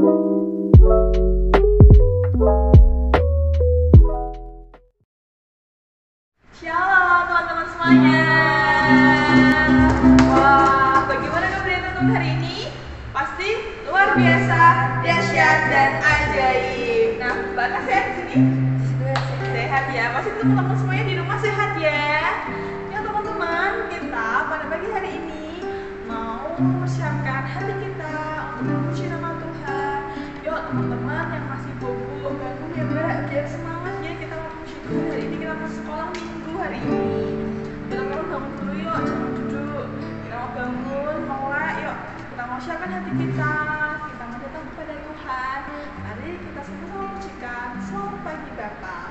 Shalom teman-teman semuanya. Wah, bagaimana kemudian untuk hari ini? Pasti luar biasa, dahsyat dan ajaib. Nah, Mbak Ana sehat di sini? Sehat ya. Pasti teman-teman semuanya di rumah sehat ya. Ya teman-teman, kita pada pagi hari ini mau mempersiapkan hati kita untuk memuji nama Tuhan. Yuk teman-teman yang masih bobo bangun ya biar semangat ya kita memuji Tuhan. Hari ini kita mau sekolah minggu hari ini. Teman-teman bangun dulu yuk, jangan duduk. Kita mau bangun, mulai yuk. Kita mau siapkan hati kita. Kita mau datang kepada Tuhan. Mari kita sama-sama pujikan. Selamat pagi Bapak.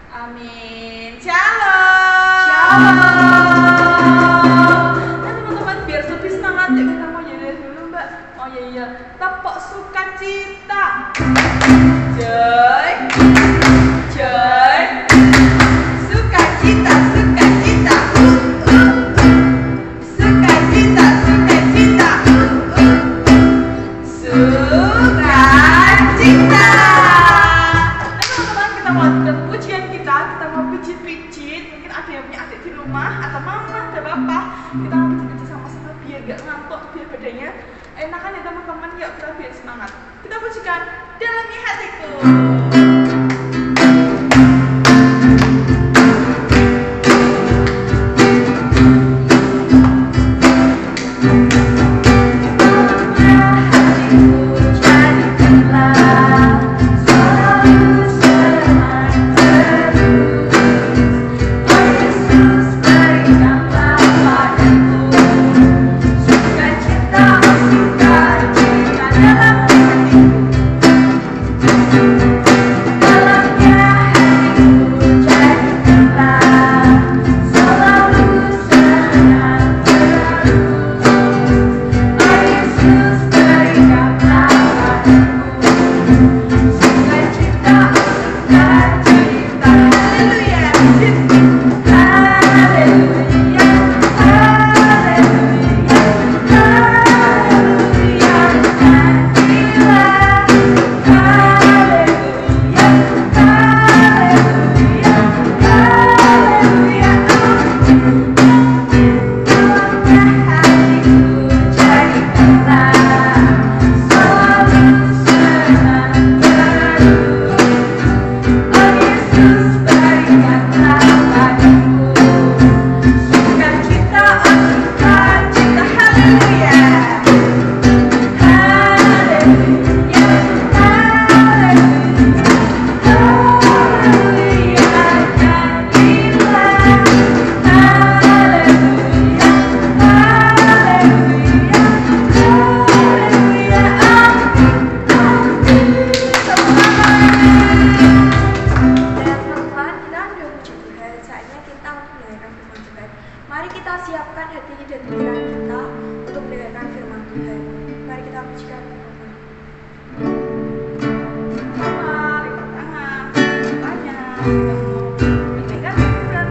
Amin. Shalom. Teman-teman biar lebih semangat ya kita mau nyanyi dulu Mbak. Oh iya. Tepuk sukacita. Joy. Sukacita. Sukacita. Kita mau lanjutkan pujian kita mau pijit-pijit. Mungkin ada yang punya adik di rumah atau mama, ada papa. Kita mau pijit-pijit sama-sama biar gak ngantuk, biar badannya Enakan ya teman-teman, yuk kita biar semangat. Kita pujikan dalamnya hatiku. Mari kita siapkan hati dan pikiran kita untuk mendengarkan firman Tuhan. Mari kita pujikan Tuhan. Mari tangan, tanya, mendengarkan firman Tuhan.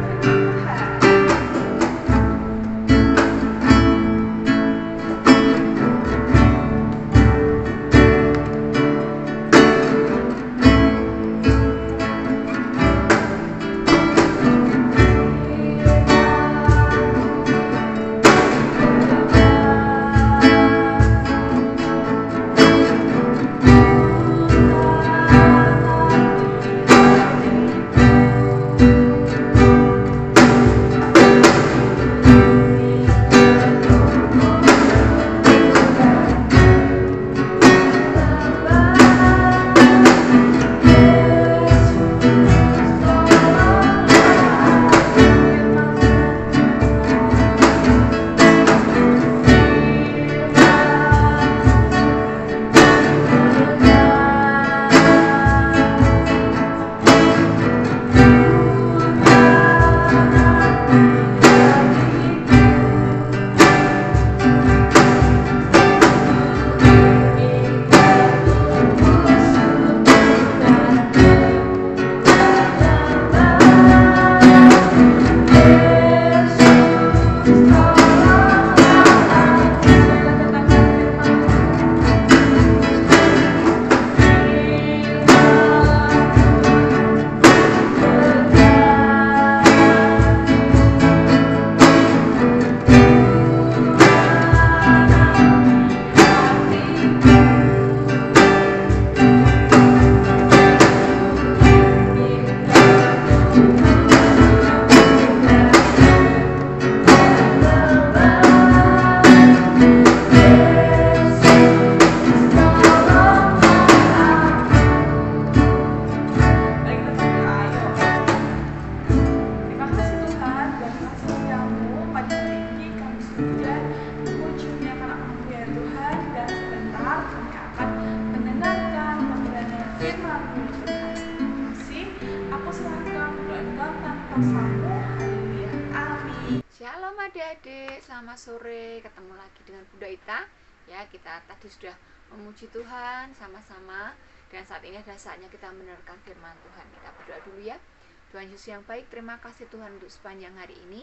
Shalom adik-adik, selamat sore. Ketemu lagi dengan Bunda Ita. Ya, kita tadi sudah memuji Tuhan sama-sama. Dan saat ini adalah saatnya kita mendengarkan firman Tuhan. Kita berdoa dulu ya. Tuhan Yesus yang baik, terima kasih Tuhan untuk sepanjang hari ini.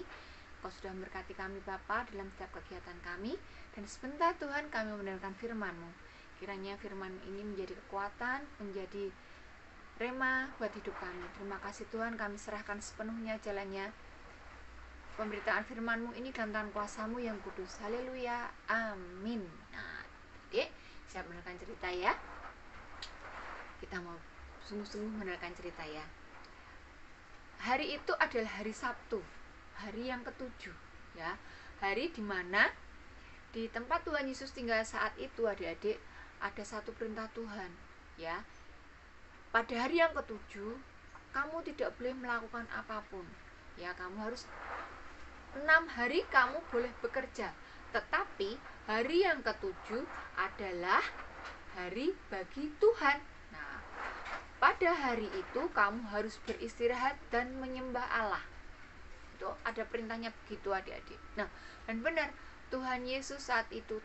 Kau sudah memberkati kami Bapa dalam setiap kegiatan kami. Dan sebentar Tuhan kami mendengarkan firman-Mu. Kiranya firman ini menjadi kekuatan, menjadi rema buat hidup kami. Terima kasih Tuhan, kami serahkan sepenuhnya jalannya pemberitaan firman-Mu ini dalam tangan kuasa-Mu yang kudus. Haleluya, amin. Nah, siap mendengarkan cerita ya. Kita mau sungguh-sungguh mendengarkan cerita ya. Hari itu adalah hari Sabtu, hari yang ke-7 ya. Hari dimana di tempat Tuhan Yesus tinggal saat itu, adik-adik, ada satu perintah Tuhan ya. Pada hari yang ke-7 kamu tidak boleh melakukan apapun ya. Kamu harus 6 hari kamu boleh bekerja, tetapi hari yang ke-7 adalah hari bagi Tuhan. Nah, pada hari itu kamu harus beristirahat dan menyembah Allah. Itu ada perintahnya begitu, adik-adik. Nah, dan benar Tuhan Yesus saat itu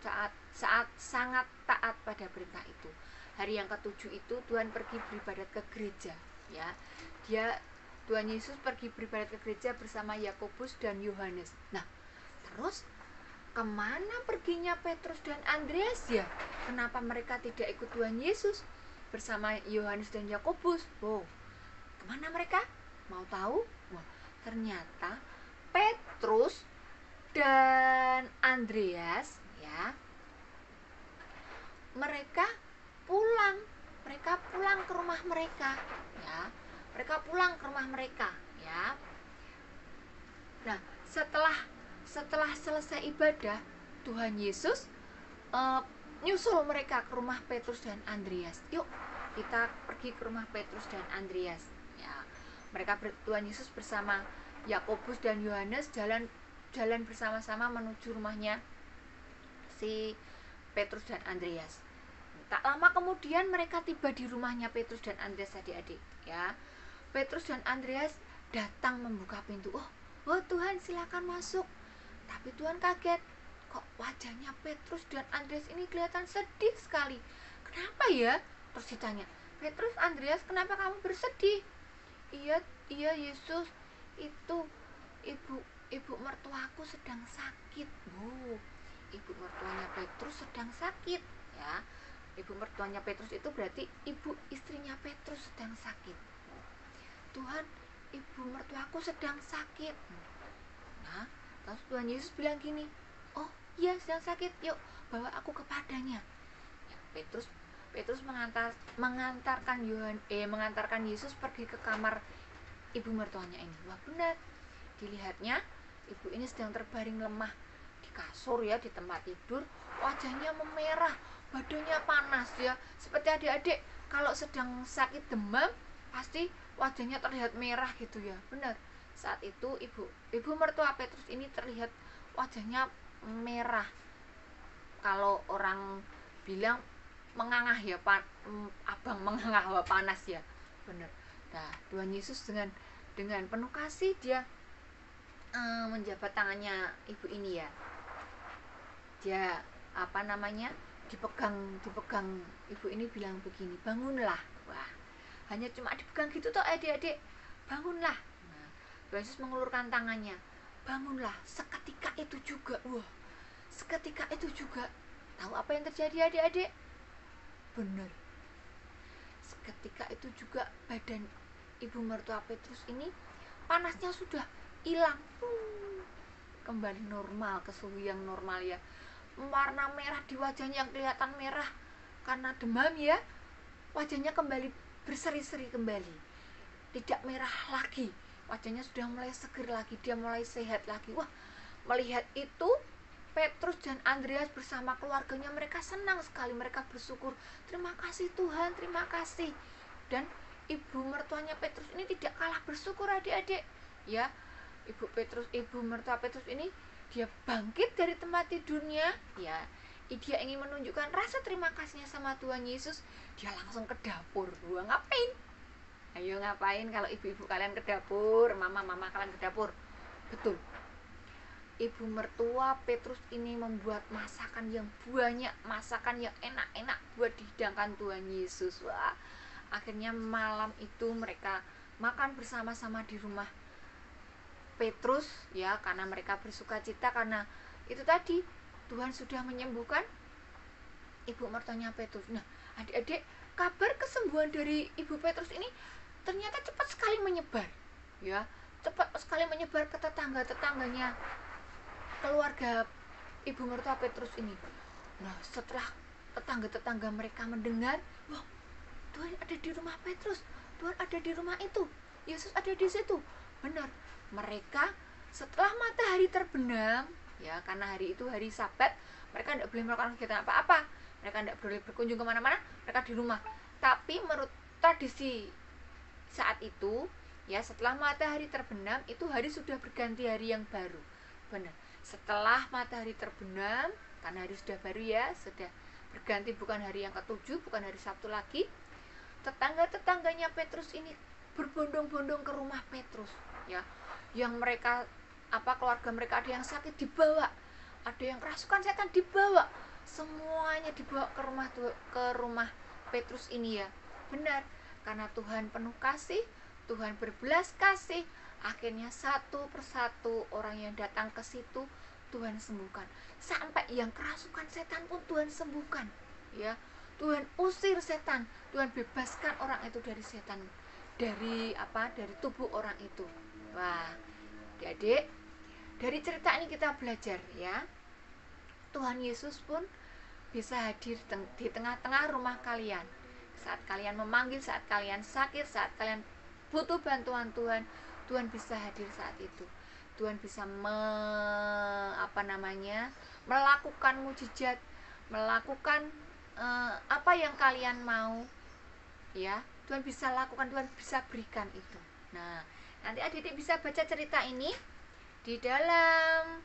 saat sangat taat pada perintah itu. Hari yang ke-7 itu Tuhan pergi beribadat ke gereja ya. Tuhan Yesus pergi beribadat ke gereja bersama Yakobus dan Yohanes. Nah, terus kemana perginya Petrus dan Andreas ya? Kenapa mereka tidak ikut Tuhan Yesus bersama Yohanes dan Yakobus? Oh, kemana mereka? Mau tahu? Wah, ternyata Petrus dan Andreas ya, mereka pulang ke rumah mereka ya. Mereka pulang ke rumah mereka ya. Nah, setelah selesai ibadah, Tuhan Yesus nyusul mereka ke rumah Petrus dan Andreas. Yuk, kita pergi ke rumah Petrus dan Andreas ya. Tuhan Yesus bersama Yakobus dan Yohanes jalan bersama-sama menuju rumahnya si Petrus dan Andreas. Tak lama kemudian mereka tiba di rumahnya Petrus dan Andreas, adik-adik ya. Petrus dan Andreas datang membuka pintu. Oh Tuhan, silakan masuk. Tapi Tuhan kaget, kok wajahnya Petrus dan Andreas ini kelihatan sedih sekali. Kenapa ya? Terus ditanya, Petrus, Andreas, kenapa kamu bersedih? Iya Yesus, itu ibu mertuaku sedang sakit. Ibu mertuanya Petrus sedang sakit ya. Ibu mertuanya Petrus itu berarti ibu istrinya Petrus sedang sakit. Tuhan, ibu mertuaku sedang sakit. Nah, terus Tuhan Yesus bilang gini, oh iya sedang sakit, yuk bawa aku kepadanya ya. Petrus mengantarkan Yesus pergi ke kamar ibu mertuanya ini. Wah, benar, dilihatnya ibu ini sedang terbaring lemah di kasur ya, di tempat tidur. Wajahnya memerah, badannya panas ya. Seperti adik-adik kalau sedang sakit demam, pasti wajahnya terlihat merah gitu ya. Benar, saat itu ibu mertua Petrus ini terlihat wajahnya merah. Kalau orang bilang mengangah ya, abang mengangah, panas ya. Benar. Nah, Tuhan Yesus dengan penuh kasih dia menjabat tangannya ibu ini ya. Dia dipegang ibu ini, bilang begini, bangunlah. Wah, hanya cuma dipegang gitu toh, adik-adik, bangunlah. Nah, Tuhan Yesus mengulurkan tangannya, bangunlah. Seketika itu juga, tahu apa yang terjadi, adik-adik? Benar, seketika itu juga badan ibu mertua Petrus ini panasnya sudah hilang, kembali normal, ke suhu yang normal ya. Warna merah di wajahnya yang kelihatan merah karena demam ya, wajahnya kembali berseri-seri kembali, tidak merah lagi, wajahnya sudah mulai seger lagi, dia mulai sehat lagi. Wah, melihat itu Petrus dan Andreas bersama keluarganya, mereka senang sekali, mereka bersyukur, terima kasih Tuhan, terima kasih. Dan ibu mertuanya Petrus ini tidak kalah bersyukur, adik-adik ya. Ibu mertua Petrus ini, dia bangkit dari tempat tidurnya ya. Dia ingin menunjukkan rasa terima kasihnya sama Tuhan Yesus. Dia langsung ke dapur. Wah, ngapain? Ayo ngapain kalau ibu-ibu kalian ke dapur, mama kalian ke dapur? Betul, ibu mertua Petrus ini membuat masakan yang banyak, masakan yang enak-enak buat dihidangkan Tuhan Yesus. Wah, akhirnya malam itu mereka makan bersama-sama di rumah Petrus ya, karena mereka bersuka cita karena itu tadi Tuhan sudah menyembuhkan ibu mertuanya Petrus. Nah, adik-adik, kabar kesembuhan dari ibu Petrus ini ternyata cepat sekali menyebar ya, cepat sekali menyebar ke keluarga ibu mertua Petrus ini. Nah, setelah tetangga-tetangga mereka mendengar, wah, Tuhan ada di rumah Petrus, Tuhan ada di rumah itu, Yesus ada di situ. Benar, mereka setelah matahari terbenam, ya, karena hari itu hari Sabat, mereka tidak boleh melakukan kegiatan apa-apa, mereka tidak boleh berkunjung kemana-mana, mereka di rumah. Tapi menurut tradisi saat itu, ya, setelah matahari terbenam itu hari sudah berganti hari yang baru. Benar, setelah matahari terbenam, karena hari sudah baru, ya, sudah berganti, bukan hari yang ke-7, bukan hari Sabtu lagi. Tetangga-tetangganya Petrus ini berbondong-bondong ke rumah Petrus, ya, yang mereka keluarga mereka ada yang sakit dibawa, ada yang kerasukan setan dibawa, semuanya dibawa ke rumah Petrus ini, ya. Benar, karena Tuhan penuh kasih, Tuhan berbelas kasih, akhirnya satu persatu orang yang datang ke situ Tuhan sembuhkan. Sampai yang kerasukan setan pun Tuhan sembuhkan, ya. Tuhan usir setan, Tuhan bebaskan orang itu dari setan, dari tubuh orang itu. Wah, adik, dari cerita ini kita belajar, ya, Tuhan Yesus pun bisa hadir di tengah-tengah rumah kalian. Saat kalian memanggil, saat kalian sakit, saat kalian butuh bantuan Tuhan, Tuhan bisa hadir saat itu. Tuhan bisa melakukan mujizat, melakukan apa yang kalian mau, ya. Tuhan bisa lakukan, Tuhan bisa berikan itu. Nah, nanti adik-adik bisa baca cerita ini di dalam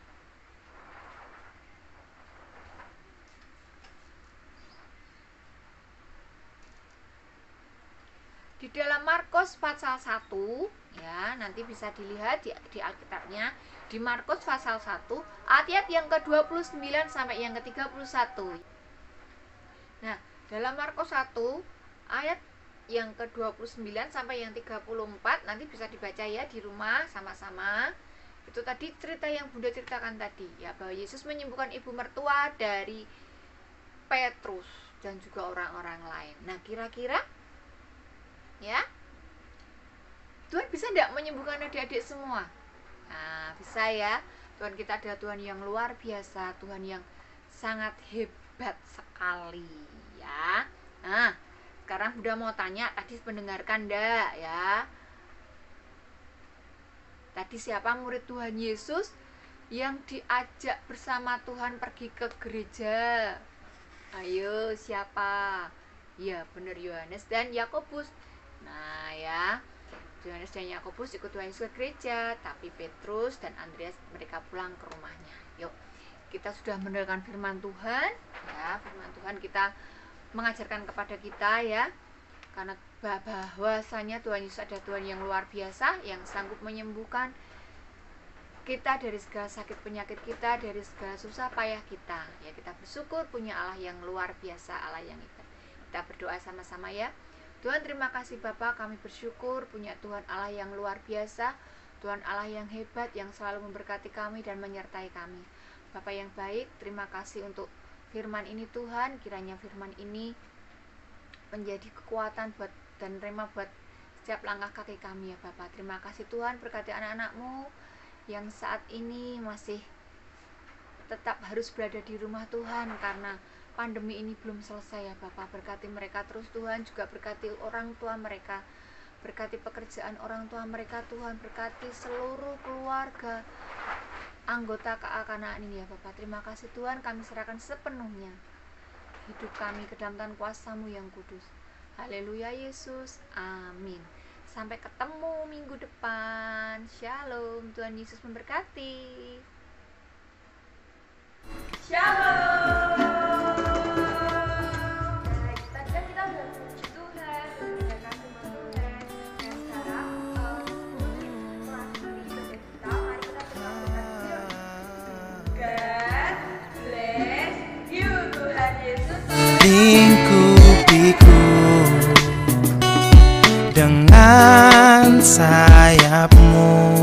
Markus pasal 1, ya, nanti bisa dilihat di Alkitabnya di Markus pasal 1 ayat yang ke-29 sampai yang ke-31. Nah, dalam Markus 1 ayat yang ke-29 sampai yang 34 nanti bisa dibaca, ya, di rumah sama-sama. Itu tadi cerita yang Bunda ceritakan tadi, ya, bahwa Yesus menyembuhkan ibu mertua dari Petrus dan juga orang-orang lain. Nah, kira-kira, ya, Tuhan bisa tidak menyembuhkan adik-adik semua? Nah, bisa, ya. Tuhan kita adalah Tuhan yang luar biasa, Tuhan yang sangat hebat sekali, ya. Nah, sekarang Bunda mau tanya, tadi mendengarkan enggak, ya? Tadi siapa murid Tuhan Yesus yang diajak bersama Tuhan pergi ke gereja? Ayo, siapa? Ya, benar, Yohanes dan Yakobus. Nah, ya, Yohanes dan Yakobus ikut Tuhan Yesus ke gereja, tapi Petrus dan Andreas mereka pulang ke rumahnya. Yuk, kita sudah mendengarkan firman Tuhan, ya, firman Tuhan kita mengajarkan kepada kita, ya, karena bahwasanya Tuhan Yesus adalah Tuhan yang luar biasa, yang sanggup menyembuhkan kita dari segala sakit penyakit kita, dari segala susah payah kita, ya. Kita bersyukur punya Allah yang luar biasa, Allah yang hebat. Kita berdoa sama-sama, ya. Tuhan, terima kasih Bapa, kami bersyukur punya Tuhan Allah yang luar biasa, Tuhan Allah yang hebat, yang selalu memberkati kami dan menyertai kami. Bapa yang baik, terima kasih untuk firman ini Tuhan, kiranya firman ini menjadi kekuatan buat dan rema buat setiap langkah kaki kami, ya Bapa. Terima kasih Tuhan, berkati anak-anak-Mu yang saat ini masih tetap harus berada di rumah Tuhan karena pandemi ini belum selesai, ya Bapa. Berkati mereka terus Tuhan, juga berkati orang tua mereka, berkati pekerjaan orang tua mereka Tuhan, berkati seluruh keluarga anggota KA ini, ya Bapa. Terima kasih Tuhan, kami serahkan sepenuhnya hidup kami ke dalam tangan kuasa-Mu yang kudus. Haleluya Yesus, amin. Sampai ketemu minggu depan. Shalom, Tuhan Yesus memberkati. Shalom. Tadi kan kita udah memuji Tuhan, mendengarkan firman Tuhan. Dan sekarang mengakhiri ibadah kita, mari kita berdoa. God bless you, Tuhan Yesus. Lingkupiku dengan sayap-Mu.